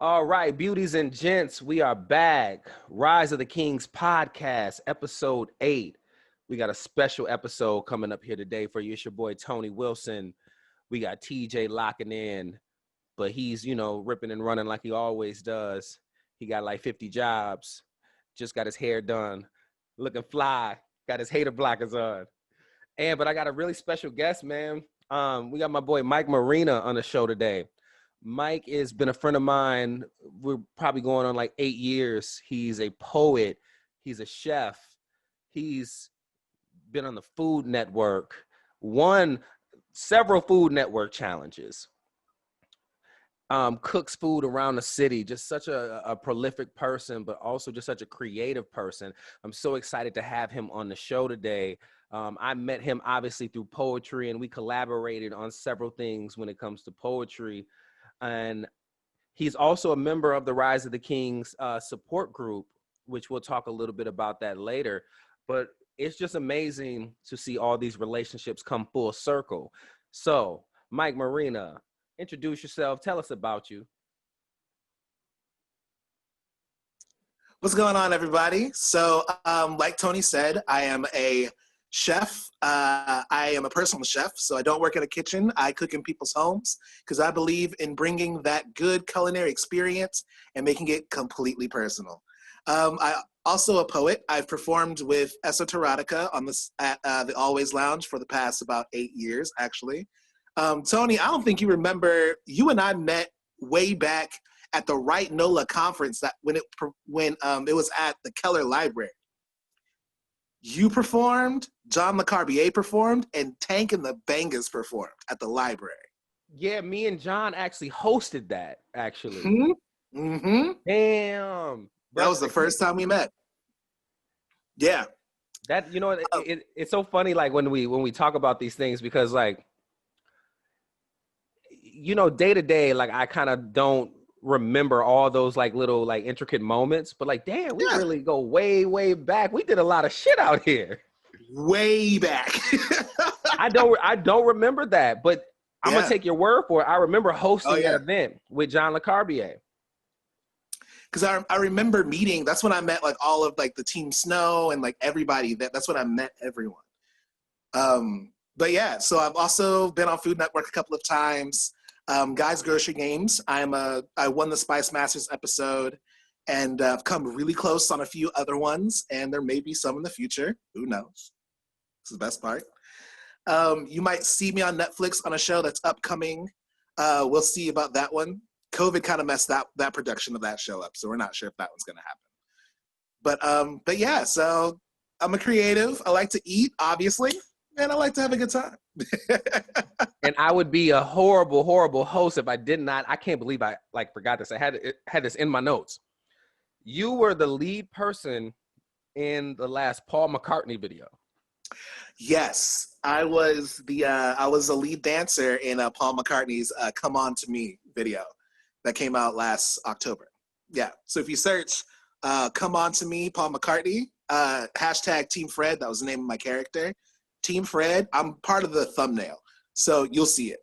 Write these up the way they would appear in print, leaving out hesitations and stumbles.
All right, beauties and gents, we are back. Rise of the Kings podcast, episode 8. We got a special episode coming up here today for you. It's your boy, Tony Wilson. We got TJ locking in, but he's, ripping and running like he always does. He got like 50 jobs, just got his hair done, looking fly, got his hater blockers on. But I got a really special guest, man. We got my boy, Mike Marina, on the show today. Mike has been a friend of mine. We're probably going on like 8 years. He's a poet. He's a chef. He's been on the Food Network, won several Food Network challenges, cooks food around the city. Just such a prolific person, but also just such a creative person. I'm so excited to have him on the show today. I met him obviously through poetry, and we collaborated on several things when it comes to poetry. And he's also a member of the Rise of the Kings support group, which we'll talk a little bit about that later. But it's just amazing to see all these relationships come full circle. So, Mike Marina, introduce yourself. Tell us about you. What's going on, everybody? So, like Tony said, I am a chef. I am a personal chef, so I don't work in a kitchen. I cook in people's homes because I believe in bringing that good culinary experience and making it completely personal. I also a poet. I've performed with Esoterotica at the Always Lounge for the past about 8 years, actually. Tony, I don't think you remember, you and I met way back at the Right NOLA conference that when it was at the Keller Library. You performed, John LeCarbier performed, and Tank and the Bangas performed at the library. Yeah, me and John actually hosted that, actually. Mm-hmm. Damn. That was the first time we met. Yeah. That, it's so funny, like, when we talk about these things, because, like, day to day, like, I kind of don't remember all those like little like intricate moments, but like, damn, we really go way back. We did a lot of shit out here. Way back. I don't remember that, but I'm gonna take your word for it. I remember hosting that event with John LeCarbier. Because I remember meeting, that's when I met like all of like the Team Snow and like everybody. That's when I met everyone. But yeah, so I've also been on Food Network a couple of times. Guys Grocery Games. I won the Spice Masters episode, and I've come really close on a few other ones, and there may be some in the future. Who knows? This is the best part. You might see me on Netflix on a show that's upcoming. We'll see about that one. COVID kind of messed that production of that show up, so we're not sure if that one's going to happen. But yeah, so I'm a creative. I like to eat, obviously, and I like to have a good time. And I would be a horrible host if I did not. I can't believe I forgot this. I had this in my notes. You were the lead person in the last Paul McCartney video. Yes, I was the lead dancer in Paul McCartney's "Come On to Me" video that came out last October. Yeah, so if you search "Come On to Me" Paul McCartney, hashtag Team Fred, that was the name of my character. Team Fred, I'm part of the thumbnail, so you'll see it.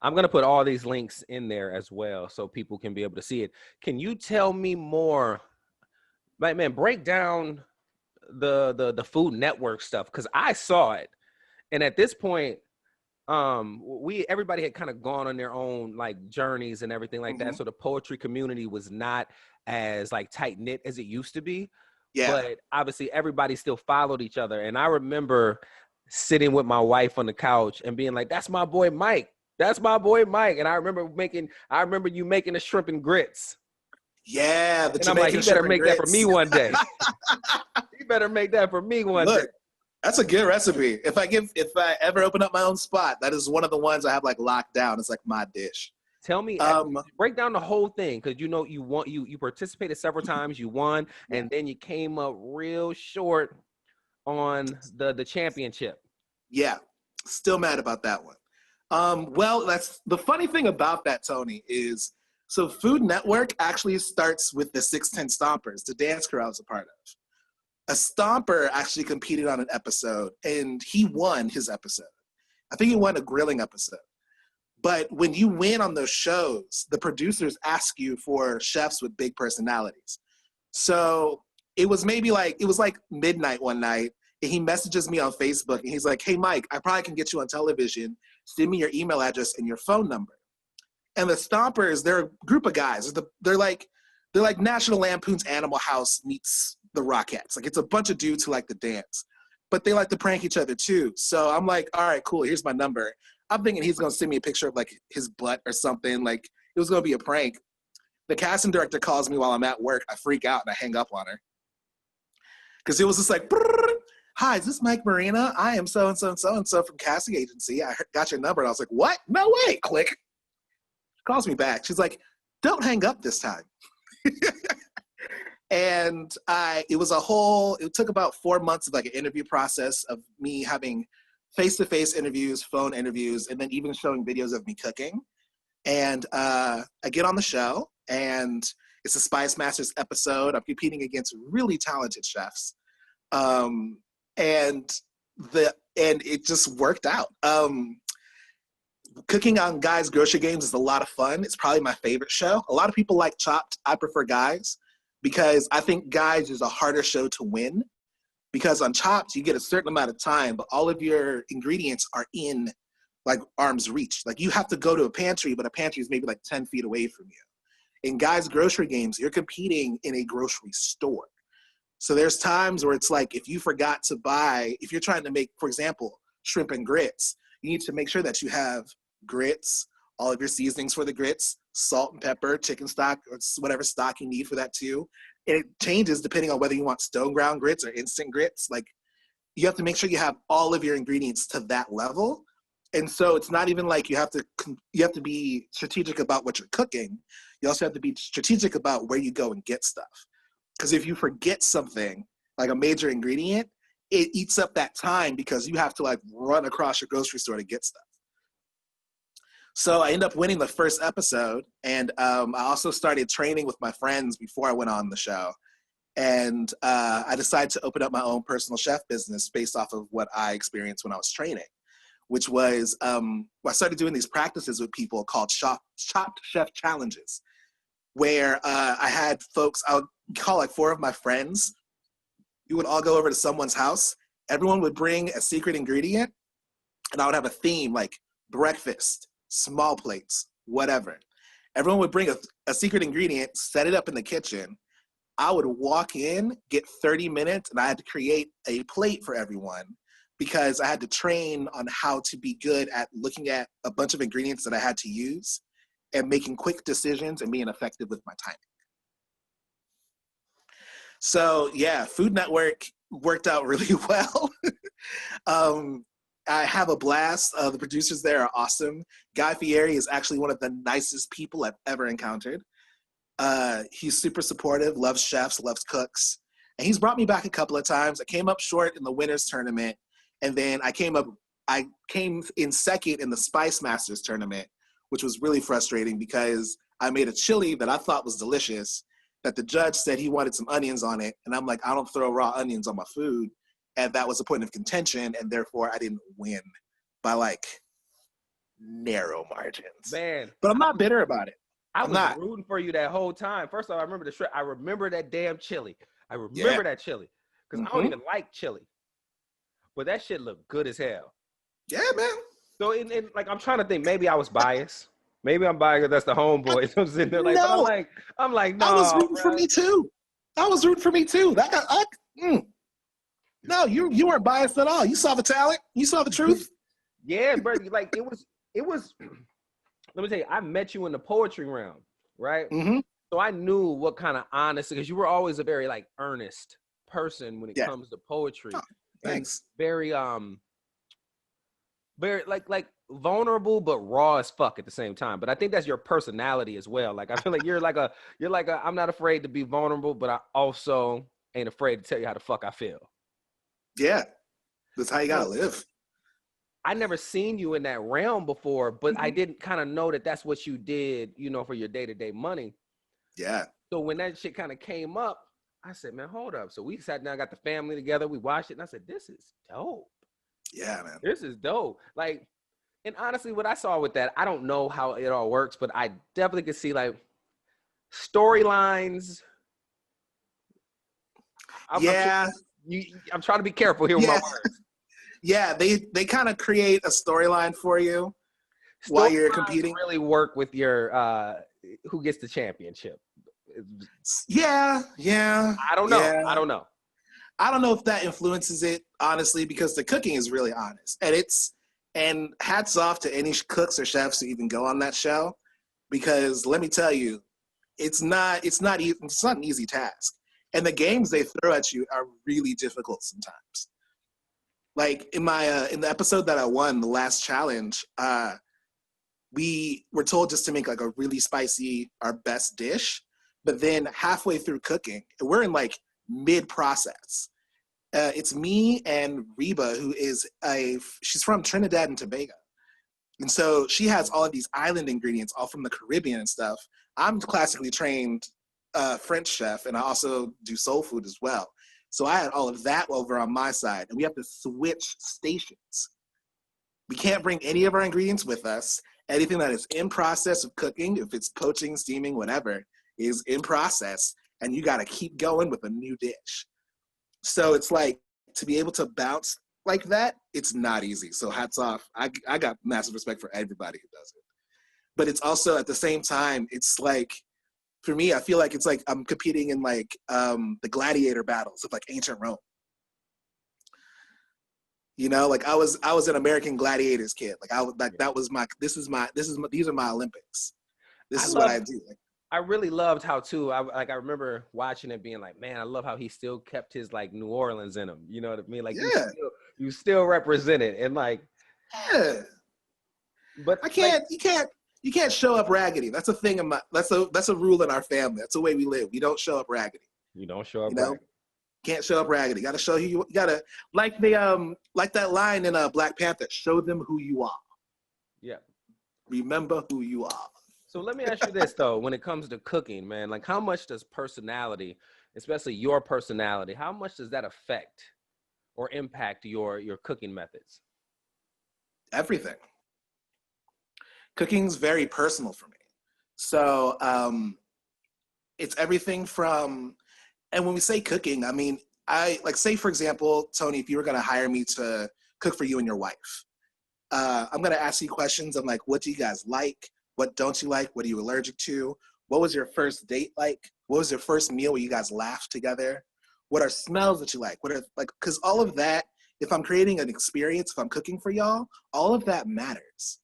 I'm going to put all these links in there as well so people can be able to see it. Can you tell me more, like, man, break down the Food Network stuff, because I saw it, and at this point, everybody had kind of gone on their own like journeys and everything like that, so the poetry community was not as like tight-knit as it used to be. Yeah. But obviously everybody still followed each other. And I remember sitting with my wife on the couch and being like, that's my boy Mike. That's my boy Mike. And I remember you making the shrimp and grits. Yeah. And I'm like, you better make that for me one day. You better make that for me one day. That's a good recipe. If I ever open up my own spot, that is one of the ones I have like locked down. It's like my dish. Tell me, break down the whole thing, because you participated several times, you won, and then you came up real short on the championship. Yeah, still mad about that one. Well, that's the funny thing about that, Tony, is so Food Network actually starts with the 610 Stompers, the dance crew I was a part of. A Stomper actually competed on an episode, and he won his episode. I think he won a grilling episode. But when you win on those shows, the producers ask you for chefs with big personalities. So it was like midnight one night, and he messages me on Facebook, and he's like, "Hey, Mike, I probably can get you on television. Send me your email address and your phone number." And the Stompers, they're a group of guys. They're like National Lampoon's Animal House meets the Rockettes. Like, it's a bunch of dudes who like to dance, but they like to prank each other too. So I'm like, all right, cool. Here's my number. I'm thinking he's gonna send me a picture of like his butt or something. Like, it was gonna be a prank. The casting director calls me while I'm at work. I freak out and I hang up on her because it was just like, "Hi, is this Mike Marina? I am so and so and so and so from casting agency. I got your number." And I was like, "What? No way!" Click. She calls me back. She's like, "Don't hang up this time." And it took about 4 months of like an interview process of me having face-to-face interviews, phone interviews, and then even showing videos of me cooking. And I get on the show, and it's a Spice Masters episode. I'm competing against really talented chefs. And it just worked out. Cooking on Guys Grocery Games is a lot of fun. It's probably my favorite show. A lot of people like Chopped. I prefer Guys because I think Guys is a harder show to win, because on Chopped, you get a certain amount of time, but all of your ingredients are in like arm's reach. Like, you have to go to a pantry, but a pantry is maybe like 10 feet away from you. In Guys Grocery Games, you're competing in a grocery store. So there's times where it's like, if you're trying to make, for example, shrimp and grits, you need to make sure that you have grits, all of your seasonings for the grits, salt and pepper, chicken stock, or whatever stock you need for that too. And it changes depending on whether you want stone ground grits or instant grits. Like, you have to make sure you have all of your ingredients to that level. And so it's not even like you have to be strategic about what you're cooking. You also have to be strategic about where you go and get stuff. Because if you forget something, like a major ingredient, it eats up that time because you have to like run across your grocery store to get stuff. So I ended up winning the first episode, and I also started training with my friends before I went on the show. And I decided to open up my own personal chef business based off of what I experienced when I was training, which was I started doing these practices with people called Chopped Chef Challenges, where I had folks, I would call like 4 of my friends. You would all go over to someone's house. Everyone would bring a secret ingredient, and I would have a theme like breakfast, small plates, whatever. Everyone would bring a secret ingredient, set it up in the kitchen. I would walk in, get 30 minutes, and I had to create a plate for everyone because I had to train on how to be good at looking at a bunch of ingredients that I had to use and making quick decisions and being effective with my timing. So yeah, Food Network worked out really well. I have a blast. The producers there are awesome. Guy Fieri is actually one of the nicest people I've ever encountered. He's super supportive, loves chefs, loves cooks. And he's brought me back a couple of times. I came up short in the winners tournament. And then I came in second in the Spice Masters tournament, which was really frustrating because I made a chili that I thought was delicious, that the judge said he wanted some onions on it. And I'm like, I don't throw raw onions on my food. And that was a point of contention. And therefore I didn't win by like narrow margins. Man. But I'm not bitter about it. I was rooting for you that whole time. First of all, I remember the shrimp. I remember that damn chili. I remember that chili. Because I don't even like chili. But that shit looked good as hell. Yeah, man. So, like, I'm trying to think. Maybe I was biased. Maybe I'm biased because that's the homeboy. So I'm sitting there like, no. I'm like, no. I was rooting for me too. No, you weren't biased at all. You saw the talent. You saw the truth. Yeah, bro. Like, it was. Let me tell you, I met you in the poetry realm, right? Mm-hmm. So I knew what kind of honesty, because you were always a very like earnest person when it comes to poetry. Oh, thanks. And very like vulnerable but raw as fuck at the same time. But I think that's your personality as well. Like, I feel like you're like a I'm not afraid to be vulnerable, but I also ain't afraid to tell you how the fuck I feel. Yeah. That's how you gotta live. I never seen you in that realm before, but I didn't kind of know that that's what you did, for your day-to-day money. Yeah. So when that shit kind of came up, I said, man, hold up. So we sat down, got the family together, we watched it, and I said, this is dope. Yeah, man. This is dope. Like, And honestly, what I saw with that, I don't know how it all works, but I definitely could see like storylines. I'm sure Yeah, I'm trying to be careful here with my yeah, words. yeah. They kind of create a storyline for you while you're Storylines competing. really work with your who gets the championship. Yeah, yeah, I don't know. yeah. I don't know. I don't know if that influences it, honestly, because the cooking is really honest. And hats off to any cooks or chefs who even go on that show, because let me tell you, it's not an easy task. And the games they throw at you are really difficult sometimes. Like in the episode that I won, the last challenge, we were told just to make like a really spicy, our best dish. But then halfway through cooking, we're in like mid process. It's me and Reba, she's from Trinidad and Tobago. And so she has all of these island ingredients, all from the Caribbean and stuff. I'm classically trained French chef, and I also do soul food as well. So I had all of that over on my side, and we have to switch stations. We can't bring any of our ingredients with us. Anything that is in process of cooking, if it's poaching, steaming, whatever, is in process, and you got to keep going with a new dish. So it's like, to be able to bounce like that, it's not easy. So hats off. I got massive respect for everybody who does it. But it's also, at the same time, it's like, for me, I feel like it's like I'm competing in like the gladiator battles of like ancient Rome. You know, like I was an American Gladiators kid. Like I was like, that was my, these are my Olympics. This is what I do. Like, I really loved how too. I remember watching it, being like, man, I love how he still kept his like New Orleans in him. You know what I mean? Like yeah, you still represent it, and like, yeah. but You can't show up raggedy. That's a thing. That's a rule in our family. That's the way we live. We don't show up raggedy. you don't show up. You know, Raggedy. can't show up raggedy. Got to show who you got to, like that line in Black Panther. Show them who you are. Yeah. Remember who you are. So let me ask you this though: when it comes to cooking, man, like how much does personality, especially your personality, how much does that affect or impact your cooking methods? Everything. Cooking's very personal for me. So it's everything from, and when we say cooking, I mean, I like, say for example, Tony, if you were going to hire me to cook for you and your wife, I'm going to ask you questions. I'm like, what do you guys like? What don't you like? What are you allergic to? What was your first date like? What was your first meal where you guys laughed together? What are smells that you like? What are like, because all of that, if I'm creating an experience, if I'm cooking for y'all, all of that matters.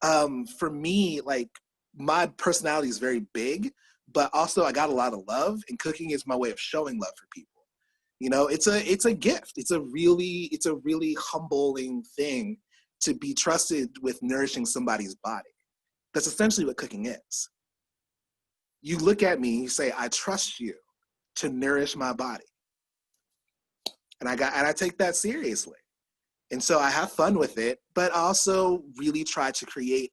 For me, like my personality is very big, but also I got a lot of love, and cooking is my way of showing love for people. You know, it's a gift. It's a really humbling thing to be trusted with nourishing somebody's body. That's essentially what cooking is. You look at me and you say, I trust you to nourish my body. And I take that seriously. And so I have fun with it, but also really try to create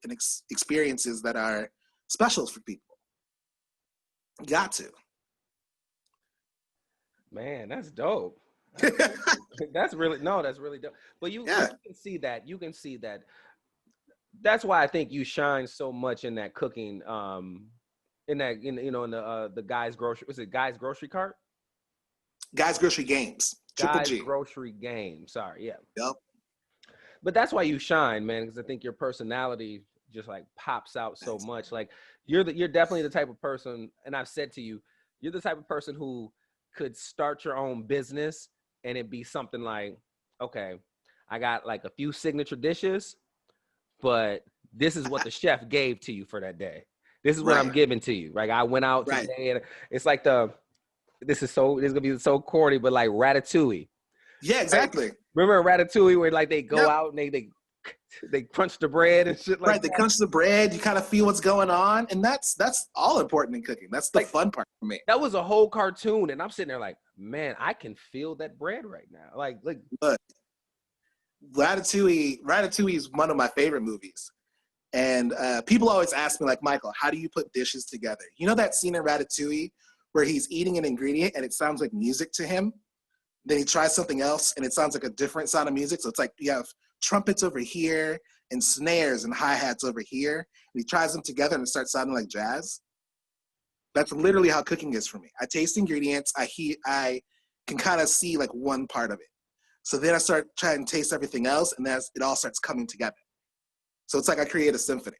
experiences that are special for people. You got to. Man, that's dope. That's really dope. But you can see that. You can see that. That's why I think you shine so much in that cooking. In the Guy's Grocery. Was it Guy's Grocery Cart? Guy's Grocery Games. Triple Guy's G. Grocery Game. Sorry, yeah. Yep. But that's why you shine, man, because I think your personality just like pops out so much. Like you're definitely the type of person, and I've said to you, you're the type of person who could start your own business and it'd be something like, okay, I got like a few signature dishes, but this is what the chef gave to you for that day. This is what I'm giving to you. Like I went out today, and it's like this is gonna be so corny, but like Ratatouille. Yeah, exactly. Right? Remember Ratatouille where like they go out and they crunch the bread and shit like that? They crunch the bread, you kind of feel what's going on, and that's all important in cooking. That's the fun part for me. That was a whole cartoon, and I'm sitting there like, man, I can feel that bread right now. Like look, Ratatouille is one of my favorite movies. And people always ask me, like, Michael, how do you put dishes together? You know that scene in Ratatouille where he's eating an ingredient and it sounds like music to him? Then he tries something else and it sounds like a different sound of music. So it's like you have trumpets over here and snares and hi-hats over here, and he tries them together and it starts sounding like jazz. That's literally how cooking is for me. I taste ingredients, I can kind of see like one part of it. So then I start trying to taste everything else, and then it all starts coming together. So it's like I create a symphony.